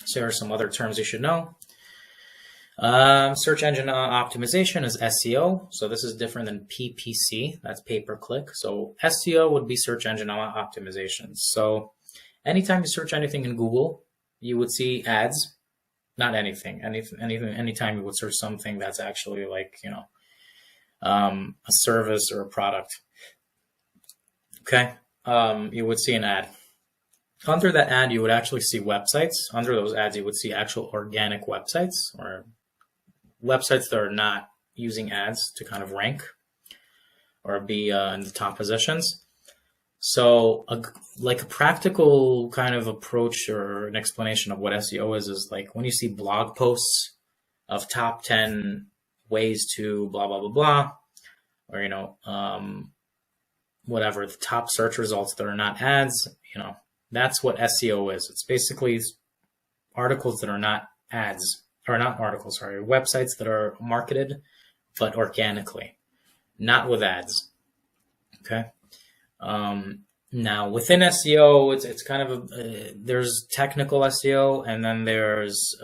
So here are some other terms you should know. Search engine optimization is SEO. So this is different than PPC, that's pay-per-click. So SEO would be search engine optimization. So anytime you search anything in Google, you would see ads. Not anything. Anytime you would search something that's actually like, a service or a product. Okay. You would see an ad. Under that ad, you would actually see websites. Under those ads, you would see actual organic websites or websites that are not using ads to kind of rank or be in the top positions. So like a practical kind of approach or an explanation of what SEO is like when you see blog posts of top 10 ways to blah, blah, blah, blah, or, whatever, the top search results that are not ads, that's what SEO is. It's basically articles that are not ads, or not articles, sorry, websites that are marketed, but organically, not with ads. Okay. Now within SEO, it's kind of there's technical SEO, and then there's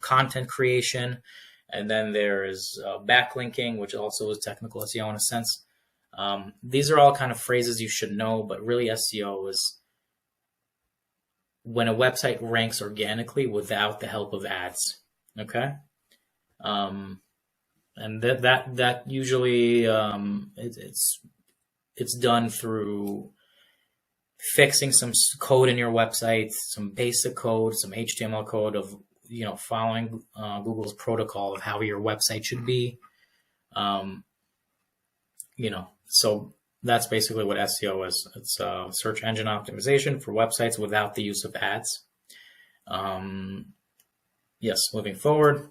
content creation, and then there's backlinking, which also is technical SEO in a sense. These are all kind of phrases you should know, but really SEO is when a website ranks organically without the help of ads. Okay. And that usually it's done through fixing some code in your website, some basic code, some HTML code of, following Google's protocol of how your website should be. So that's basically what SEO is. It's search engine optimization for websites without the use of ads. Yes, moving forward.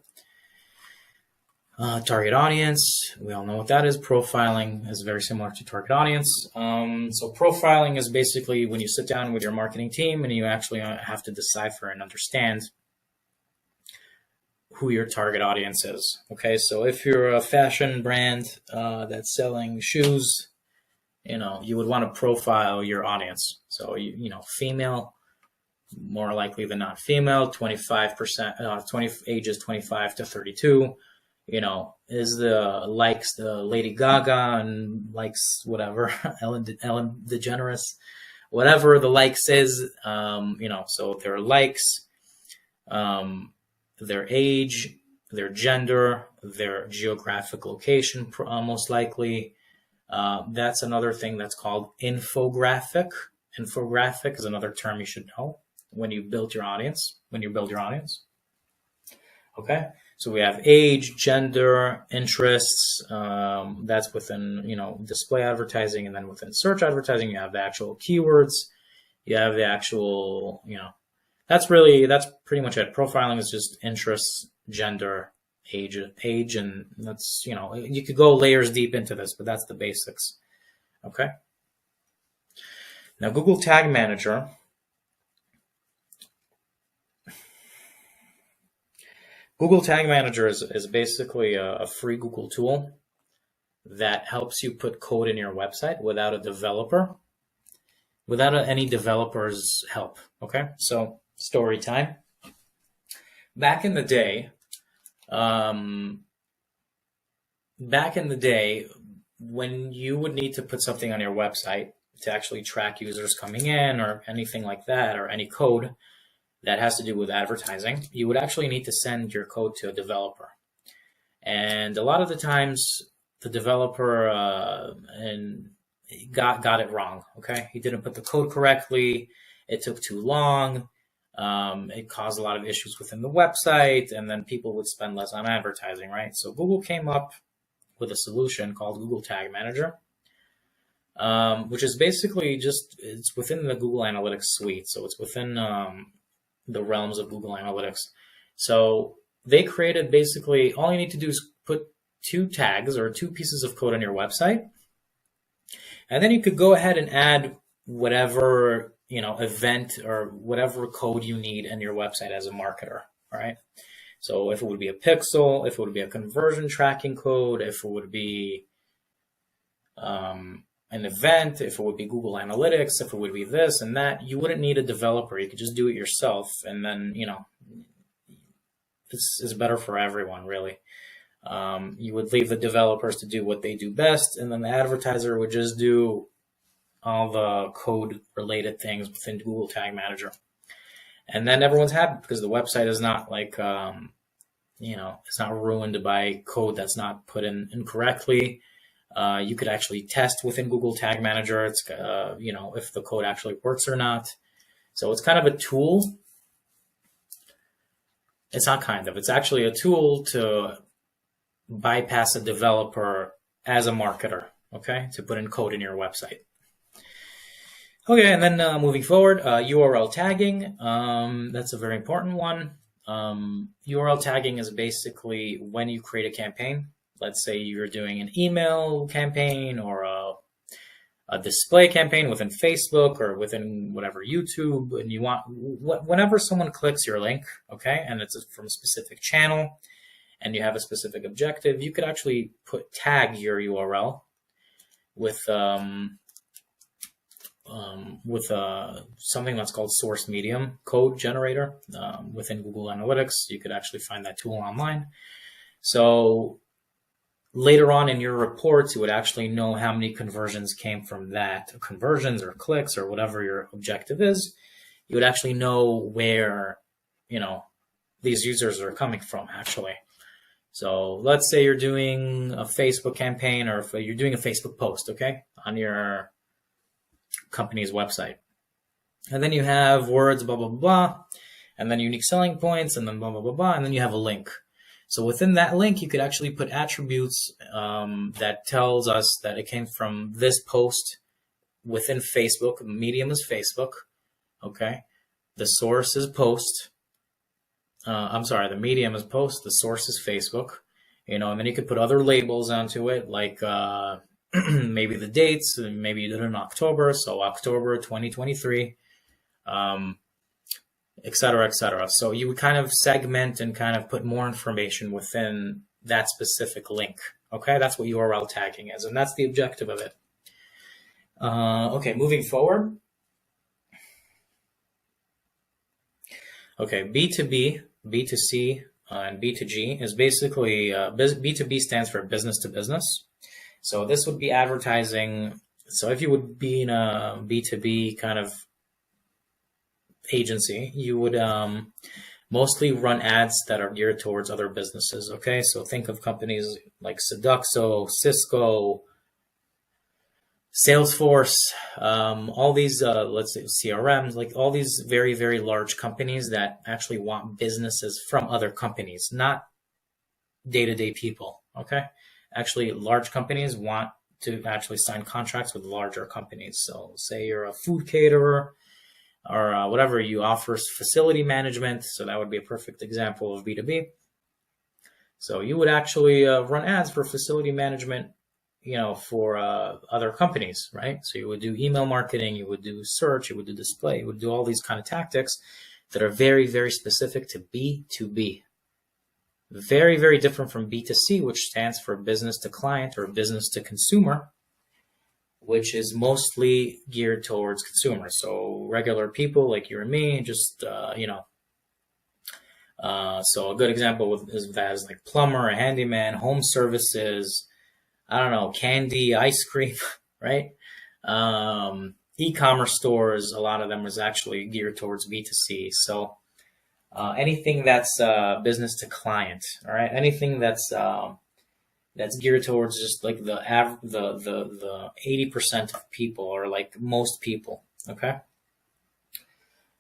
Target audience, we all know what that is. Profiling is very similar to target audience. So profiling is basically when you sit down with your marketing team and you actually have to decipher and understand who your target audience is. Okay, so if you're a fashion brand that's selling shoes, you would want to profile your audience. So, female, more likely than not female, 25%, ages 25 to 32. Is likes the Lady Gaga and likes whatever, Ellen DeGeneres, whatever the likes is, so their likes, their age, their gender, their geographic location, most likely. That's another thing that's called infographic. Infographic is another term you should know when you build your audience. Okay. So we have age, gender, interests. That's within, display advertising, and then within search advertising, you have the actual keywords. You have the actual, that's pretty much it. Profiling is just interests, gender, age, and that's, you could go layers deep into this, but that's the basics. Okay. Now, Google Tag Manager. Google Tag Manager is basically a free Google tool that helps you put code in your website without a developer, without any developer's help. Okay, so story time. Back in the day, when you would need to put something on your website to actually track users coming in or anything like that, or any code that has to do with advertising, you would actually need to send your code to a developer. And a lot of the times the developer got it wrong. Okay, he didn't put the code correctly. It took too long. It caused a lot of issues within the website, and then people would spend less on advertising, right? So Google came up with a solution called Google Tag Manager, which is basically it's within the Google Analytics suite. So it's within the realms of Google Analytics. So they created basically, all you need to do is put 2 tags or 2 pieces of code on your website. And then you could go ahead and add whatever, event or whatever code you need in your website as a marketer. All right. So if it would be a pixel, if it would be a conversion tracking code, if it would be an event, if it would be Google Analytics, if it would be this and that, you wouldn't need a developer. You could just do it yourself. And then, this is better for everyone, really. You would leave the developers to do what they do best, and then the advertiser would just do all the code related things within Google Tag Manager. And then everyone's happy because the website is not like, it's not ruined by code that's not put in incorrectly. You could actually test within Google Tag Manager. It's, if the code actually works or not. So it's kind of a tool. It's not kind of, it's actually a tool to bypass a developer as a marketer, okay, to put in code in your website. Okay, and then moving forward, URL tagging. That's a very important one. URL tagging is basically when you create a campaign. Let's say you're doing an email campaign or a display campaign within Facebook or within whatever YouTube, and you want, whenever someone clicks your link, okay, and it's from a specific channel, and you have a specific objective, you could actually tag your URL with something that's called Source Medium Code Generator within Google Analytics. You could actually find that tool online. So later on in your reports, you would actually know how many conversions came from that, conversions or clicks or whatever your objective is. You would actually know where, these users are coming from actually. So let's say you're doing a Facebook campaign, or if you're doing a Facebook post, okay, on your company's website. And then you have words, blah, blah, blah, and then unique selling points, and then blah, blah, blah, blah, and then you have a link. So within that link, you could actually put attributes that tells us that it came from this post within Facebook. Medium is Facebook, okay? The source is post. The medium is post, the source is Facebook, and then you could put other labels onto it, like maybe the dates, maybe you did it in October, so October 2023, et cetera, et cetera. So you would kind of segment and kind of put more information within that specific link, okay? That's what URL tagging is, and that's the objective of it. Okay, moving forward. Okay, B2B, B2C, and B2G is basically, B2B stands for business to business. So this would be advertising. So if you would be in a B2B kind of agency, you would mostly run ads that are geared towards other businesses, okay? So think of companies like Seduxo, Cisco, Salesforce, all these, let's say CRMs, like all these very, very large companies that actually want businesses from other companies, not day-to-day people, okay? Actually, large companies want to actually sign contracts with larger companies. So say you're a food caterer or whatever, you offer facility management. So that would be a perfect example of B2B. So you would actually run ads for facility management, for other companies, right? So you would do email marketing, you would do search, you would do display, you would do all these kind of tactics that are very, very specific to B2B. Very, very different from B2C, which stands for business to client or business to consumer, which is mostly geared towards consumers. So regular people like you and me, just, so a good example is like plumber, a handyman, home services, I don't know, candy, ice cream, right? E-commerce stores, a lot of them is actually geared towards B2C. So anything that's business to client, all right? Anything that's geared towards just like the 80% of people, or like most people, okay?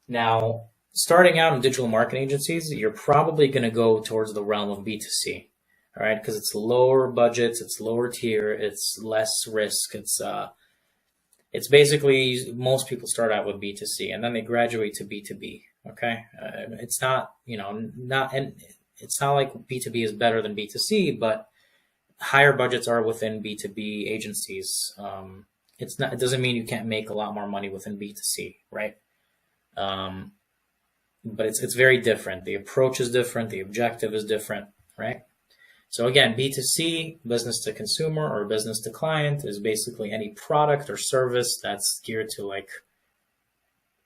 Now, starting out in digital marketing agencies, you're probably going to go towards the realm of B2C. All right, because it's lower budgets, it's lower tier, it's less risk. It's basically, most people start out with B2C and then they graduate to B2B. Okay, it's not, it's not like B2B is better than B2C, but higher budgets are within B2B agencies. It doesn't mean you can't make a lot more money within B2C, right? But it's very different. The approach is different. The objective is different, right? So again, B2C, business to consumer or business to client, is basically any product or service that's geared to like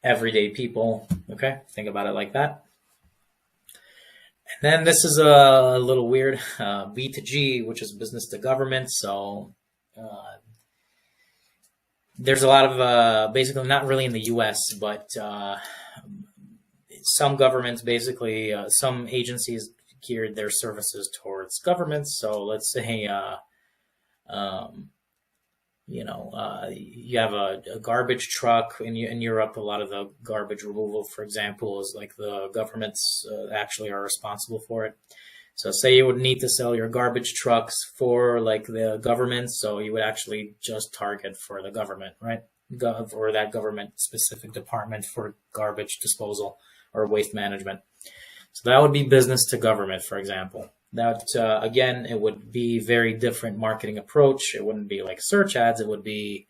everyday people. Okay, think about it like that. Then this is a little weird, B2G, which is business to government. So there's a lot of basically not really in the U.S., but some governments basically some agencies geared their services towards governments. So let's say um, you have a garbage truck in Europe. A lot of the garbage removal, for example, is like the governments actually are responsible for it. So say you would need to sell your garbage trucks for like the government, so you would actually just target for the government, right? Or that government specific department for garbage disposal or waste management. So that would be business to government, for example. That again, it would be very different marketing approach. It wouldn't be like search ads. It would be,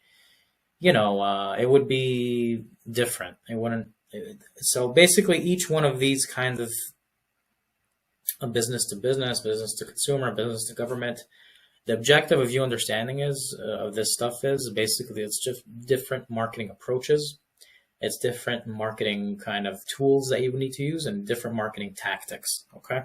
it would be different. It wouldn't. So basically, each one of these kinds of business to business, business to consumer, business to government. The objective of you understanding is of this stuff is basically it's just different marketing approaches. It's different marketing kind of tools that you need to use and different marketing tactics. Okay.